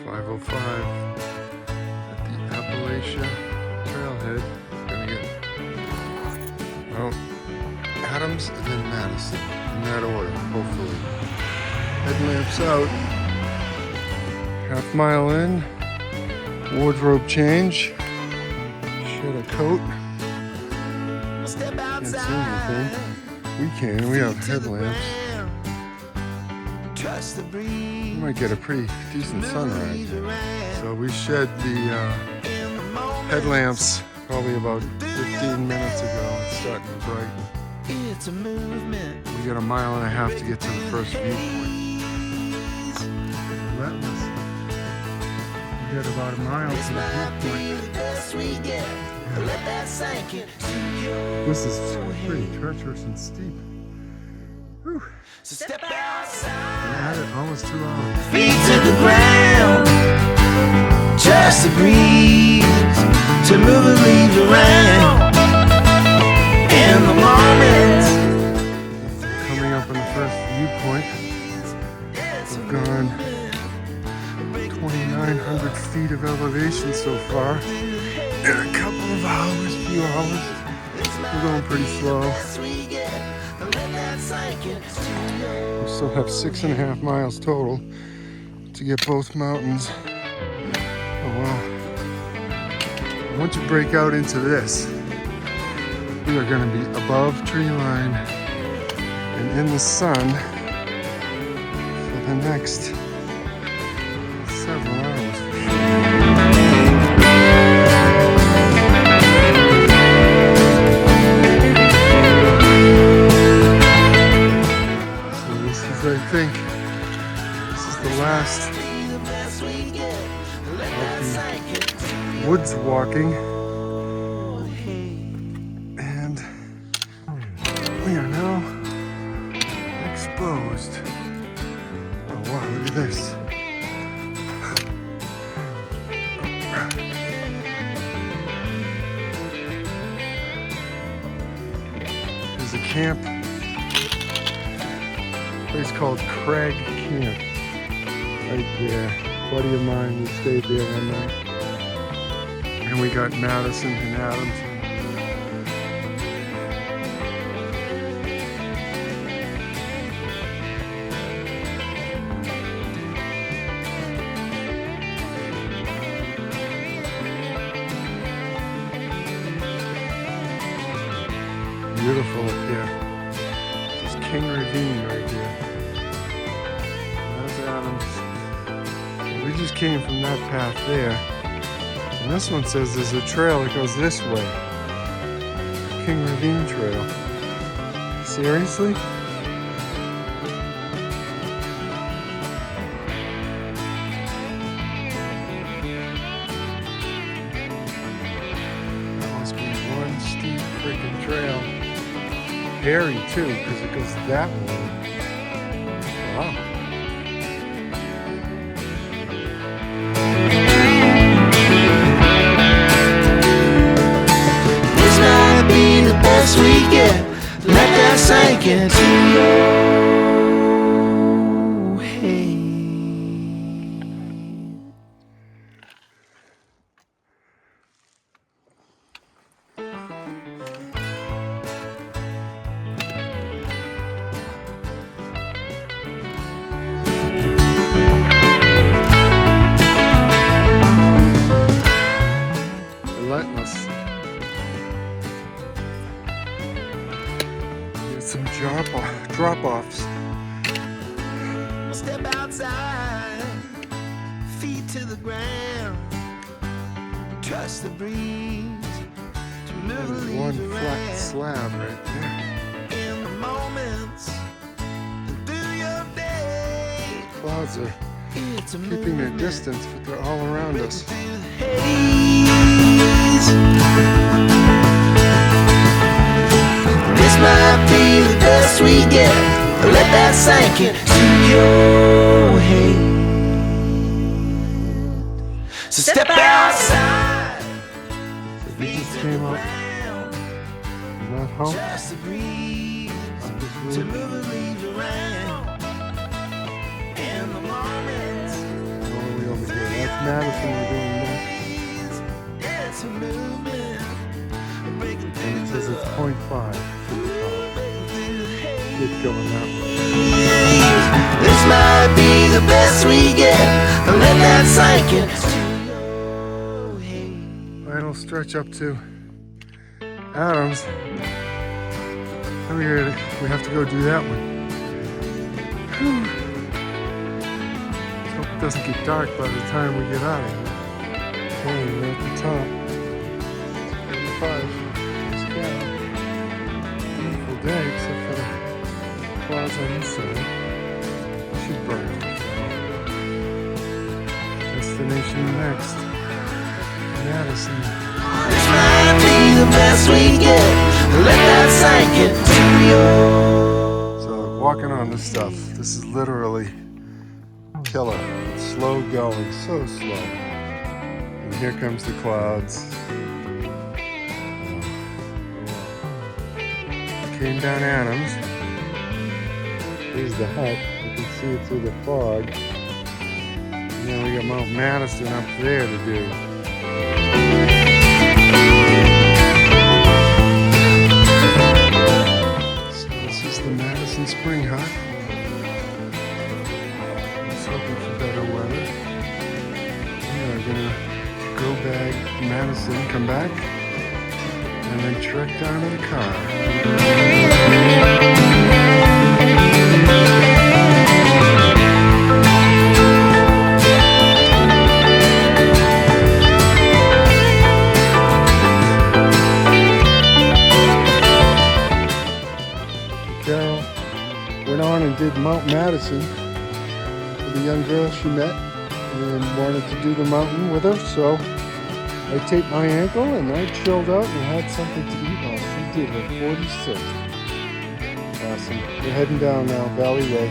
5:05 at the Appalachia Trailhead. Gonna get, well, Adams and then Madison in that order, hopefully. Headlamps out. Half mile in. Wardrobe change. Shed a coat. Can't see anything. We can. We have headlamps. We might get a pretty decent sunrise. So we shed the headlamps probably about 15 minutes ago. It's starting to brighten. We got a mile and a half to get to the first viewpoint. Relentless. We got about a mile to the viewpoint. This is pretty treacherous and steep. Whew. So step outside. Been at it almost 2 hours. Feet to the ground, just a breeze to move the leaves around. In the moment, coming up on the first viewpoint, we've gone 2,900 feet of elevation so far. In a couple of hours, few hours. We're going pretty slow. We still have 6.5 miles total to get both mountains. Oh well. Once you break out into this, we are going to be above tree line and in the sun for the next several hours. I think this is the last of the woods walking, and we are now exposed. Oh wow, look at this. There's a camp. Place called Crag Camp, right there. A buddy of mine, we stayed there one night. And we got Madison and Adams. Beautiful up here. This is King Ravine right here. Adams. We just came from that path there. And this one says there's a trail that goes this way. King Ravine Trail. Seriously? That must be one steep freaking trail. Hairy too, because it goes that way. Wow. we get, let that sink into your head. Relentless. Some drop-offs. Step outside, feet to the ground, trust the breeze to move the leaves One around. flat slab right there. In the moments and through your day, Clouds are keeping their distance, but they're all around us. This might be the best we get. Let that sink into your head. So step outside. So we just came up in that hump. Just a breeze to move the leaves around. In the moments All the way over here. Madison we're doing next. It's a movement. Breaking And it says it's 0.5 to the top. Get going that way. This might be the best we get. Let that sink in. Final stretch up to Adams. And we have to go do that one. Whew. Let's hope it doesn't get dark by the time we get out of here. Okay, we're at the top. 45. It's down. Beautiful day except for the clouds on this side. It should burn off. Destination next. Madison. This might be the best we get. Let that sink into your. So walking on this stuff, this is literally killer. Slow going, so slow. And here comes the clouds. Came down Adams. Here's the hut. You can see it through the fog. And then we got Mount Madison up there to do. The Madison Spring Hut. Just hoping for better weather. We are gonna go bag Madison, come back, and then trek down to the car. Carol went on and did Mount Madison with a young girl she met and wanted to do the mountain with her, so I taped my ankle and I chilled out and had something to eat while she did her 46th. Awesome. We're heading down now, Valley Way.